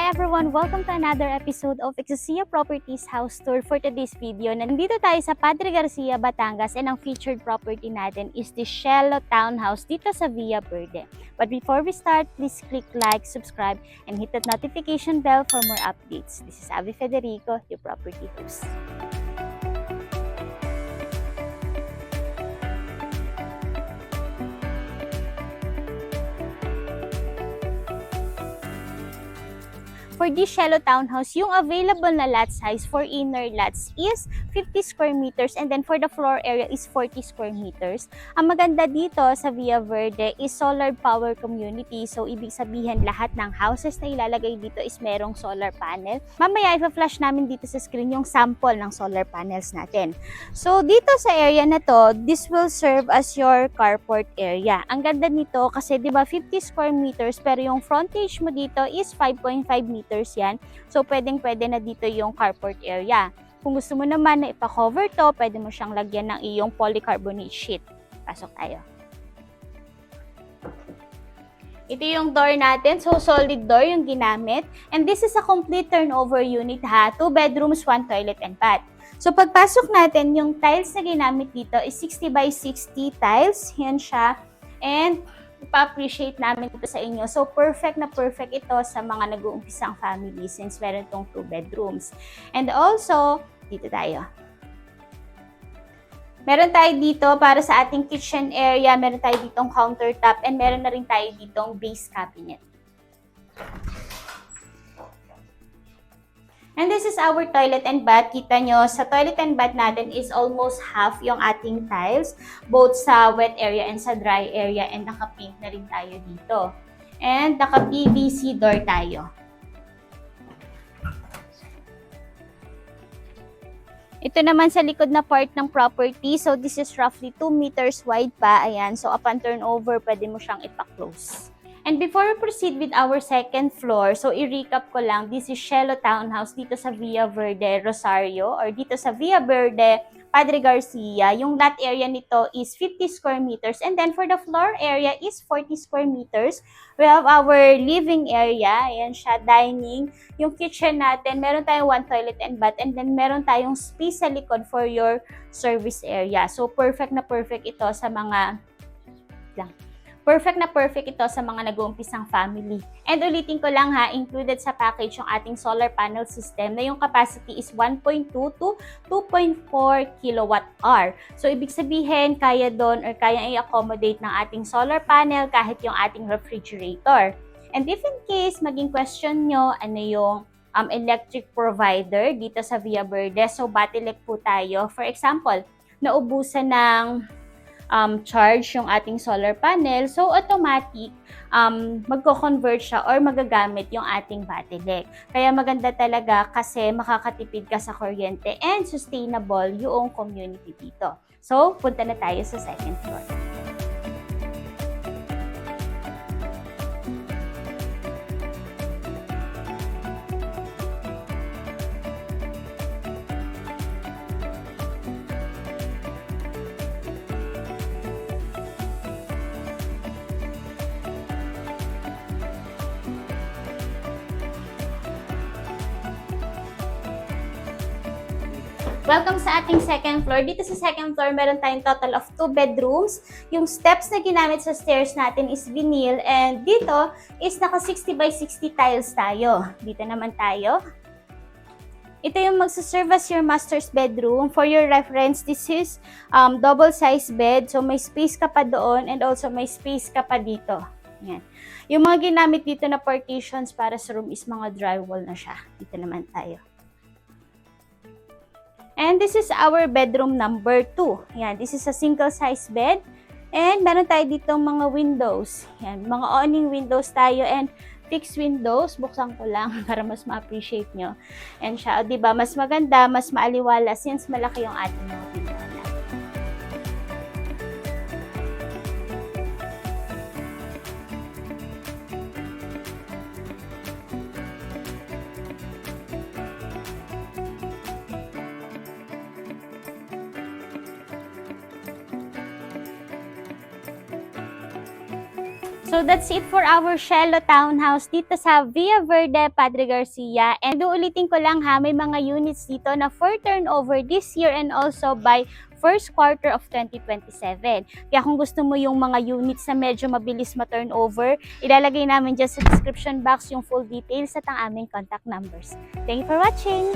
everyone! Welcome to another episode of Exosia Properties House Tour. For today's video, nandito tayo sa Padre Garcia, Batangas, and ang featured property natin is the Cielo Townhouse dito sa Villa Verde. But before we start, please click like, subscribe, and hit that notification bell for more updates. This is Abby Federico, your property host. For this Cielo Townhouse, yung available na lot size for inner lots is 50 square meters and then for the floor area is 40 square meters. Ang maganda dito sa Villa Verde is solar power community. So, ibig sabihin lahat ng houses na ilalagay dito is merong solar panel. Mamaya, i-flash namin dito sa screen yung sample ng solar panels natin. So, dito sa area na to, this will serve as your carport area. Ang ganda nito kasi, di ba, 50 square meters pero yung frontage mo dito is 5.5 meters yan. So, pwedeng-pwede na dito yung carport area. Kung gusto mo naman na ipa-cover to, pwede mo siyang lagyan ng iyong polycarbonate sheet. Pasok tayo. Ito yung door natin. So, solid door yung ginamit. And this is a complete turnover unit ha. 2 bedrooms, 1 toilet and bath. So, pagpasok natin, yung tiles na ginamit dito is 60 by 60 tiles. Yan siya. And ipa-appreciate namin ito sa inyo. So, perfect na perfect ito sa mga nag-uumpisang family since meron itong 2 bedrooms. And also, dito tayo. Meron tayo dito para sa ating kitchen area, meron tayo ditong countertop, and meron na rin tayo ditong base cabinet. And this is our toilet and bath. Kita nyo, sa toilet and bath natin is almost half yung ating tiles, both sa wet area and sa dry area, and naka-paint na rin tayo dito. And naka-PVC door tayo. Ito naman sa likod na part ng property. So, this is roughly 2 meters wide pa. Ayan. So, upon turnover, pwede mo siyang ipa-close. And before we proceed with our second floor, so i-recap ko lang, this is Cielo Townhouse dito sa Villa Verde, Rosario, or dito sa Villa Verde, Padre Garcia. Yung lot area nito is 50 square meters. And then for the floor area is 40 square meters. We have our living area. Ayan siya, dining. Yung kitchen natin, meron tayong 1 toilet and bath. And then meron tayong space sa likod for your service area. So perfect na perfect ito sa mga nag-uumpisang family. And ulitin ko lang ha, included sa package yung ating solar panel system na yung capacity is 1.2 to 2.4 kilowatt-hour. So, ibig sabihin, kaya doon or kaya i-accommodate ng ating solar panel kahit yung ating refrigerator. And if in case, maging question nyo, ano yung electric provider dito sa Villa Verde, so Batilec po tayo. For example, naubusan ng charge yung ating solar panel, so automatic magko-convert siya or magagamit yung ating Batilec. Kaya maganda talaga kasi makakatipid ka sa kuryente and sustainable yung community dito. So, punta na tayo sa second floor. Welcome sa ating second floor. Dito sa second floor, meron tayong total of 2 bedrooms. Yung steps na ginamit sa stairs natin is vinyl. And dito is naka 60 by 60 tiles tayo. Dito naman tayo. Ito yung magsaserve as your master's bedroom. For your reference, this is double size bed. So may space ka pa doon and also may space ka pa dito. Yan. Yung mga ginamit dito na partitions para sa room is mga drywall na siya. Dito naman tayo. And this is our bedroom number 2. Yan, this is a single size bed. And meron tayo dito mga windows. Yan, mga awning windows tayo and fixed windows. Buksan ko lang para mas ma-appreciate nyo. And siya, di ba, mas maganda, mas maaliwala since malaki yung ating mga pinto. So that's it for our Cielo Townhouse dito sa Villa Verde, Padre Garcia. And uulitin ko lang ha, may mga units dito na for turnover this year and also by first quarter of 2027. Kaya kung gusto mo yung mga units na medyo mabilis ma-turnover, ilalagay namin dyan sa description box yung full details at ang aming contact numbers. Thank you for watching!